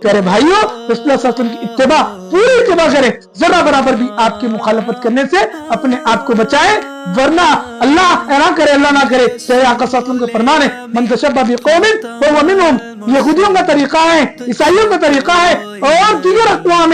प्यारे भाइयों, रसूलुल्लाह सल्लल्लाहु अलैहि वसल्लम की इत्तिबा, पूरी इत्तिबा करें, जरा बराबर भी आपकी मुखालफत करने से अपने आप को बचाएं, वरना अल्लाह ना करे तेरे आका सल्लल्लाहु अलैहि वसल्लम के फरमान है, मन तशब्बह बिकौमिन फहुवा मिनहुम, यहूदियों का तरीका है, ईसाइयों का तरीका है और दीगर अक़वाम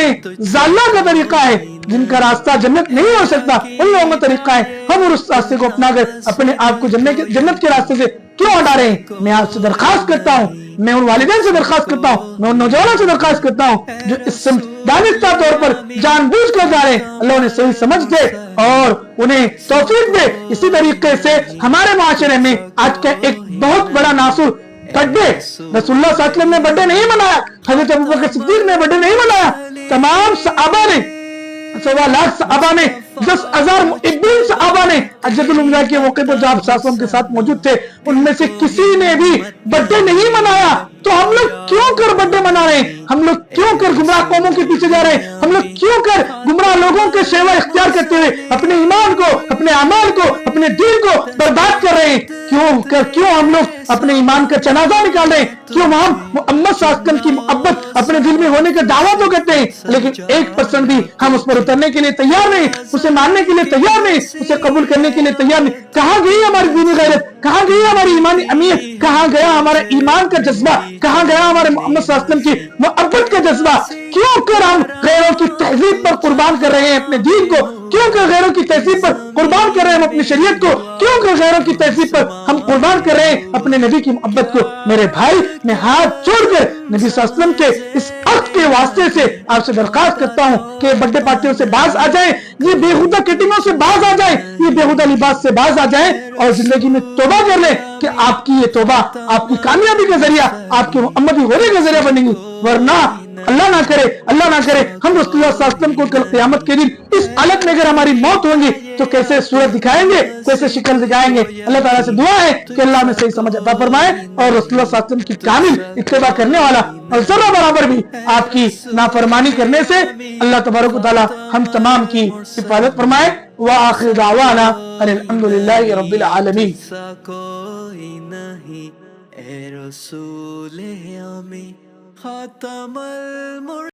ज़ालिया का तरीका है, जिनका रास्ता जन्नत नहीं हो सकता, उन लोगों का तरीका है। हम उस रास्ते को अपना कर अपने आप को जन्नत के रास्ते से क्यों हटा रहे हैं? मैं आपसे दरखास्त करता हूँ, मैं उन वालिदैन से दरखास्त करता हूँ, मैं उन नौजवानों से दरखास्त करता हूँ जो इस दानिस्ता तौर पर जानबूझ कर जा रहे हैं। अल्लाह उन्हें सही समझ दे और उन्हें तौफीक दे। इसी तरीके से हमारे माशरे में आज का एक बहुत बड़ा नासुर बर्थडे, रसूलुल्लाह सल्लल्लाहु अलैहि वसल्लम ने बर्थडे नहीं मनाया, हज़रत अबू बकर सिद्दीक ने बर्थडे नहीं मनाया, तमाम सहाबा ने, 1.25 लाख सहाबा ने, 10,000 मुहिब्बीन सहाबा ने हज्जतुल उम्रा के मौके पर जो आप सासों के साथ मौजूद थे, उनमें से किसी ने भी बर्थडे नहीं मनाया। तो हम लोग क्यों कर बर्थडे मना रहे हैं? हम लोग क्यों कर गुमराह कौमों के पीछे जा रहे हैं? हम लोग क्यों कर गुमराह लोगों के सेवा इख्तियार करते हुए अपने ईमान को, अपने अमाल को, अपने दीन को बर्बाद कर रहे हैं? क्यों हम लोग अपने ईमान का जनाजा निकाल रहे हैं? क्यों हम मोहम्मद सल्लल्लाहु अलैहि वसल्लम की मोहब्बत अपने दिल में होने का दावा तो करते हैं, लेकिन 1% भी हम उस पर उतरने के लिए तैयार नहीं, उसे मानने के लिए तैयार नहीं, उसे कबूल करने के लिए तैयार नहीं। कहाँ गई हमारी दीनी गैरत? कहाँ गई हमारी ईमानी अमीर? कहाँ गया हमारा ईमान का जज्बा? कहाँ गया हमारे मोहम्मद सल्लल्लाहु अलैहि वसल्लम की मोहब्बत का जज्बा? क्यों कर हम गैरों की तहजीब पर कुर्बान कर रहे हैं अपने दीन को? क्यों कर गैरों की तहजीब पर कुर्बान कर रहे हैं हम अपनी शरीयत को? क्यों कर गैरों की तहजीब पर हम कुर्बान कर रहे हैं अपने नबी की मोहब्बत को? मेरे भाई, मैं हाथ जोड़कर नबी सल्लल्लाहु अलैहि वसल्लम के इस अक्द के वास्ते से आपसे दरखास्त करता हूँ कि बर्थडे पार्टियों से बाज आ जाए, ये बेहुदा कटिंगों से बाज आ जाए, ये बेहुदा लिबास से बाज आ जाए और जिंदगी में तौबा कर ले कि आपकी ये तौबा आपकी कामयाबी का जरिया, आपके मोहम्मदी होने का जरिया बनेगी। वरना अल्लाह ना करे हम रसूलुल्लाह सल्लल्लाहु अलैहि वसल्लम को कल क़यामत के दिन इस हालत में अगर हमारी मौत होगी तो कैसे सूरत दिखाएंगे, कैसे शक्ल दिखाएंगे? अल्लाह ताला से दुआ है कि अल्लाह में सही समझ अता फरमाए और रसूलुल्लाह सल्लल्लाहु अलैहि वसल्लम की कामिल इत्तिबा करने वाला और जरा बराबर भी आपकी नाफरमानी करने से अल्लाह तबारक व तआला हम तमाम की हिफाजत फरमाए। व आखिर दावाना अनिल हम्दुलिल्लाहि रब्बिल आलमीन। कोई नहीं ए रसूल आमी खातमुल